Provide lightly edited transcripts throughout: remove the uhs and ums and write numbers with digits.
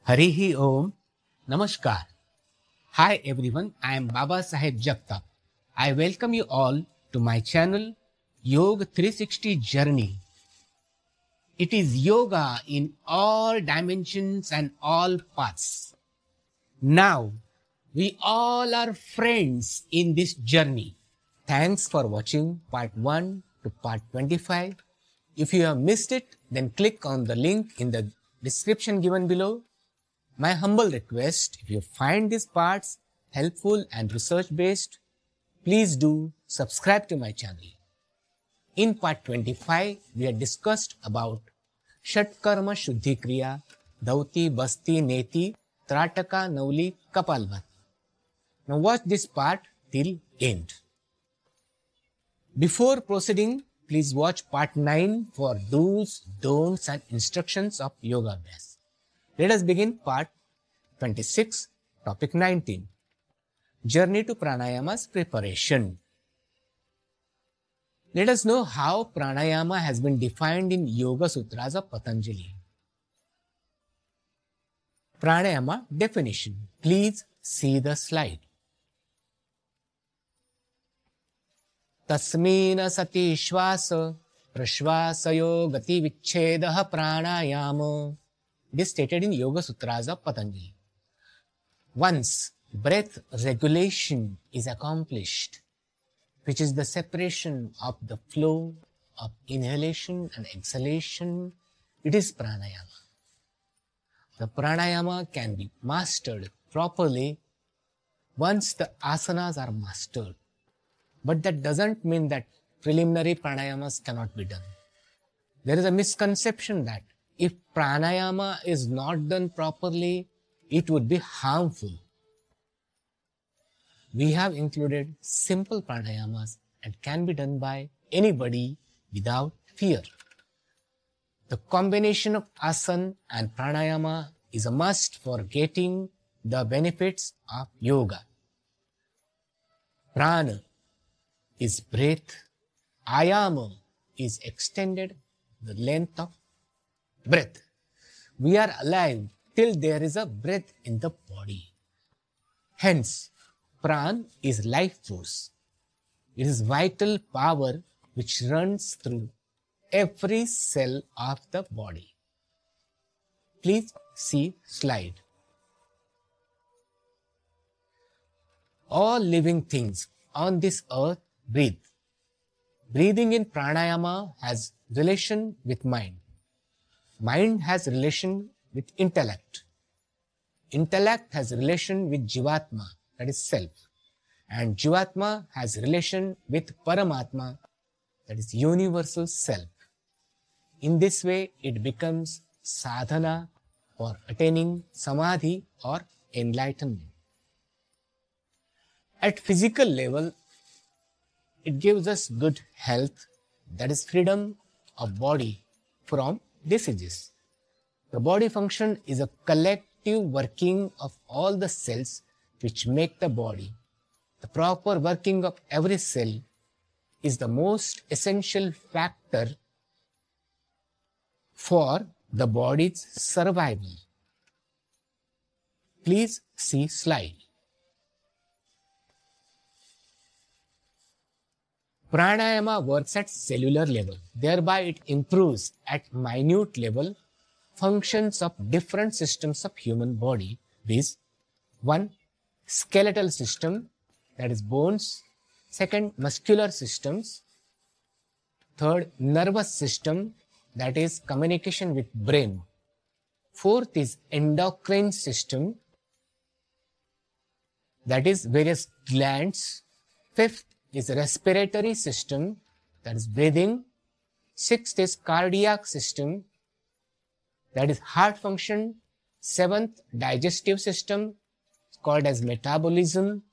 Harihi Om. Namaskar. Hi everyone, I am Baba Saheb Jagtap. I welcome you all to my channel Yoga 360 Journey. It is yoga in all dimensions and all paths. Now, we all are friends in this journey. Thanks for watching part 1 to part 25. If you have missed it, then click on the link in the description given below. My humble request, if you find these parts helpful and research-based, please do subscribe to my channel. In part 25, we have discussed about Shatkarma Shuddhi Kriya, Dhauti, Basti, Neti, Trataka, Nauli, Kapalbhati. Now watch this part till end. Before proceeding, please watch part 9 for do's, don'ts and instructions of Yoga Abhyas. Let us begin part 26, topic 19. Journey to Pranayama's preparation. Let us know how Pranayama has been defined in Yoga Sutras of Patanjali. Pranayama definition. Please see the slide. Tasmina sati shvasa prashvasayo gati vichchedah pranayama. It is stated in Yoga Sutras of Patanjali. Once breath regulation is accomplished, which is the separation of the flow of inhalation and exhalation, it is pranayama. The pranayama can be mastered properly once the asanas are mastered. But that doesn't mean that preliminary pranayamas cannot be done. There is a misconception that if pranayama is not done properly, it would be harmful. We have included simple pranayamas and can be done by anybody without fear. The combination of asana and pranayama is a must for getting the benefits of yoga. Prana is breath. Ayama is extended the length of breath. We are alive till there is a breath in the body. Hence, Pran is life force. It is vital power which runs through every cell of the body. Please see slide. All living things on this earth breathe. Breathing in pranayama has relation with mind. Mind has relation with intellect. Intellect has relation with Jivatma, that is self. And Jivatma has relation with Paramatma, that is universal self. In this way, it becomes sadhana for attaining samadhi or enlightenment. At physical level, it gives us good health, that is freedom of body from diseases. The body function is a collective working of all the cells which make the body. The proper working of every cell is the most essential factor for the body's survival. Please see slide. Pranayama works at cellular level, thereby it improves at minute level functions of different systems of human body, viz. 1. Skeletal system, that is bones. 2. Muscular systems. 3. Nervous system, that is communication with brain. 4. is endocrine system, that is various glands. 5. is respiratory system, that is breathing. 6th is cardiac system, that is heart function. 7th, digestive system, called as metabolism.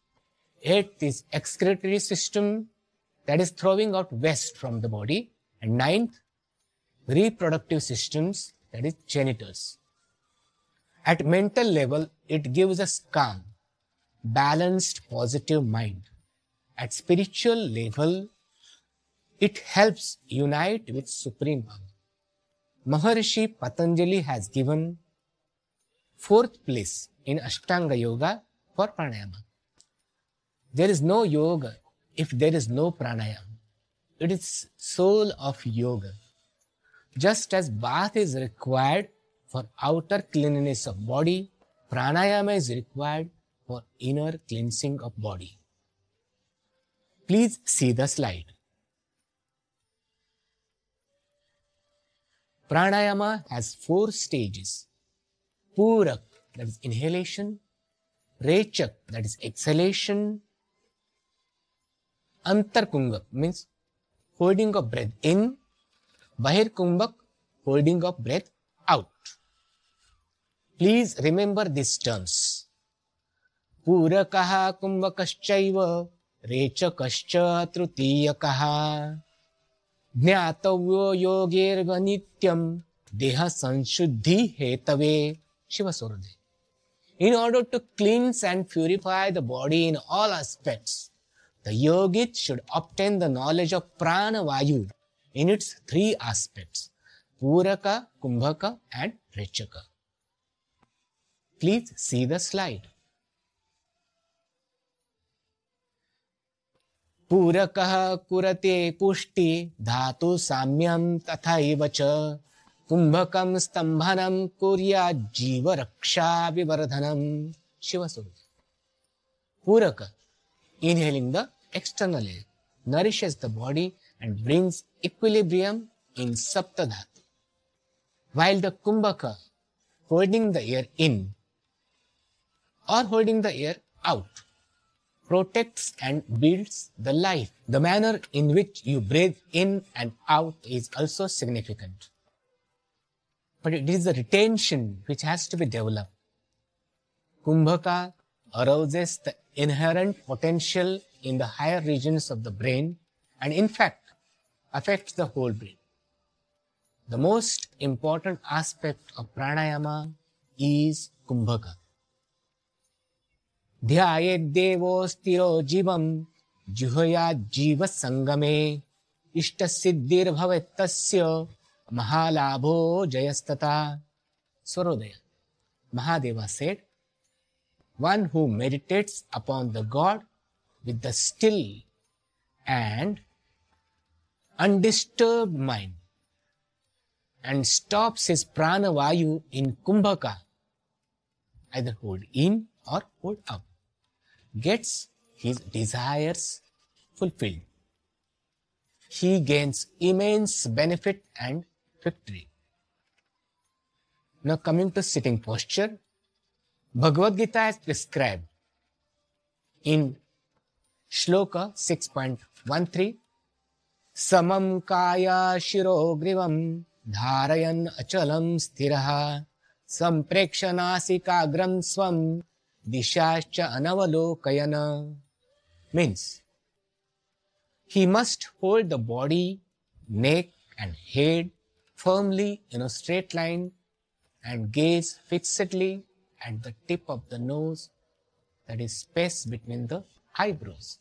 8th is excretory system, that is throwing out waste from the body. And 9th, reproductive systems, that is genitals. At mental level, it gives us calm, balanced, positive mind. At spiritual level, it helps unite with Supreme Power. Maharishi Patanjali has given fourth place in Ashtanga Yoga for pranayama. There is no yoga if there is no pranayama. It is soul of yoga. Just as bath is required for outer cleanliness of body, pranayama is required for inner cleansing of body. Please see the slide. Pranayama has 4 stages. Purak, that is inhalation. Rechak, that is exhalation. Antarkumbhak means holding of breath in. Bahirkumbhak, holding of breath out. Please remember these terms. Purakaha kumbhakaschaiva rechakascha trutiyakaha. Jnatavyo yogirva nityam deha sanshuddhi hetave. Shiva Swarude. In order to cleanse and purify the body in all aspects, the yogit should obtain the knowledge of prana vayu in its 3 aspects, Puraka, Kumbhaka and Rechaka. Please see the slide. Purakaha kurate pushti dhatu samyam tathaiva cha kumbhakam stambhanam kurya jiva raksha vivardhanam. Shiva Swarupa. Puraka, inhaling the external air, nourishes the body and brings equilibrium in Saptadhatu. While the Kumbhaka, holding the air in or holding the air out, protects and builds the life. The manner in which you breathe in and out is also significant. But it is the retention which has to be developed. Kumbhaka arouses the inherent potential in the higher regions of the brain and in fact affects the whole brain. The most important aspect of pranayama is Kumbhaka. Dhyayet devo stiro jivam juhoya jiva sangame ishta siddhir bhavet tasya mahalabho jayastata. Swarodaya. Mahadeva said, one who meditates upon the God with the still and undisturbed mind and stops his prana vayu in Kumbhaka, either hold in or hold out, gets his desires fulfilled. He gains immense benefit and victory. Now coming to sitting posture, Bhagavad Gita has prescribed in Shloka 6.13, Samam kaya shiro grivam dharayan achalam sthiraha samprekshanasikagram swam dishascha anavalokayana. Means, he must hold the body, neck and head firmly in a straight line and gaze fixedly at the tip of the nose, that is space between the eyebrows,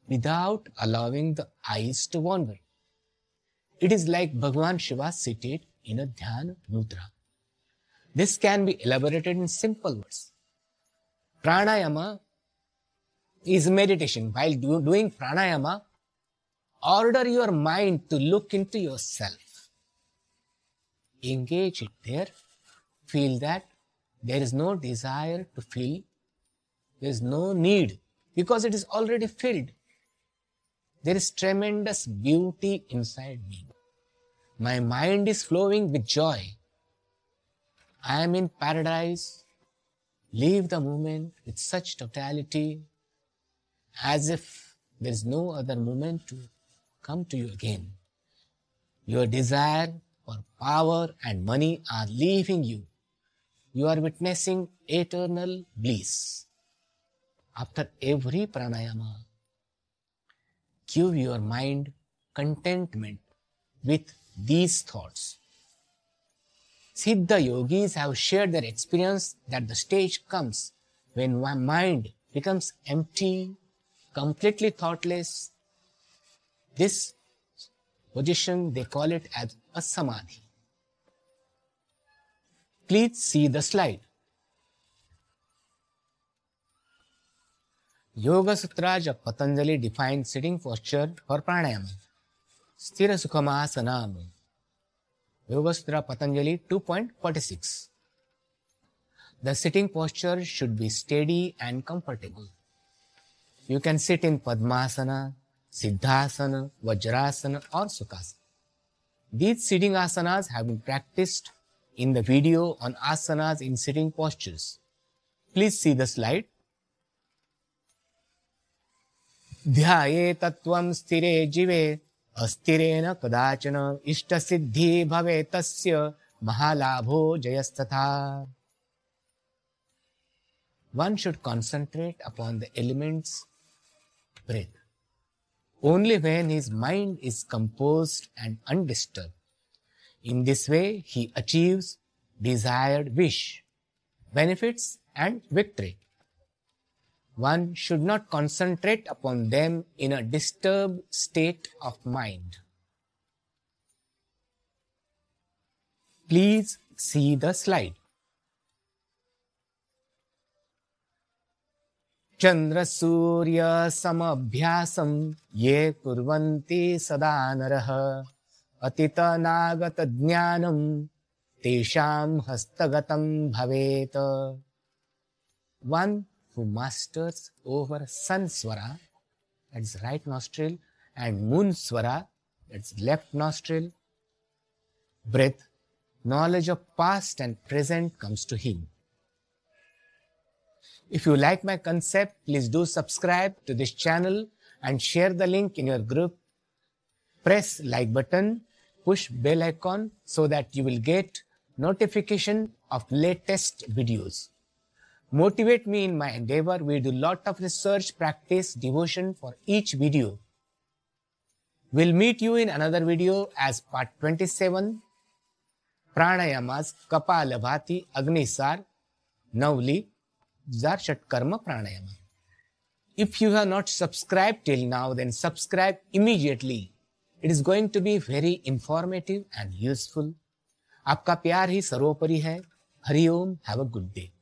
without allowing the eyes to wander. It is like Bhagavan Shiva seated in a Dhyana Mudra. This can be elaborated in simple words. Pranayama is meditation. While doing pranayama, order your mind to look into yourself. Engage it there. Feel that there is no desire to feel. There is no need because it is already filled. There is tremendous beauty inside me. My mind is flowing with joy. I am in paradise. Live the moment with such totality as if there is no other moment to come to you again. Your desire for power and money are leaving you. You are witnessing eternal bliss. After every pranayama, give your mind contentment with these thoughts. Siddha yogis have shared their experience that the stage comes when one mind becomes empty, completely thoughtless. This position, they call it as a samadhi. Please see the slide. Yoga Sutras of Patanjali define sitting posture for pranayama. Sthira Sukhamasana. Yoga Sutra Patanjali 2.46. The sitting posture should be steady and comfortable. You can sit in Padmasana, Siddhasana, Vajrasana or Sukhasana. These sitting asanas have been practiced in the video on asanas in sitting postures. Please see the slide. ध्याये तत्वं स्थिरे जीवे अस्थिरेण कदाचन इष्टसिद्धि भवे तस्य महालाभो जयस्तथा. One should concentrate upon the elements breath only when his mind is composed and undisturbed. In this way, he achieves desired wish, benefits and victory. One should not concentrate upon them in a disturbed state of mind. Please see the slide. Chandra Surya Samabhyasam ye kurvanti sada naraha atita nagata jnanam tesham hastagatam bhaveta. One who masters over Sun Swara, that's right nostril, and Moon Swara, that's left nostril, breath, knowledge of past and present comes to him. If you like my concept, please do subscribe to this channel and share the link in your group. Press like button, push bell icon so that you will get notification of latest videos. Motivate me in my endeavor. We do lot of research, practice, devotion for each video. We'll meet you in another video as part 27, Pranayamas Kapalabhati Agnisar Navli Zarshatkarma Pranayama. If you have not subscribed till now, then subscribe immediately. It is going to be very informative and useful. आपका प्यार ही सर्वोपरि है. हरि ओम. Have a good day.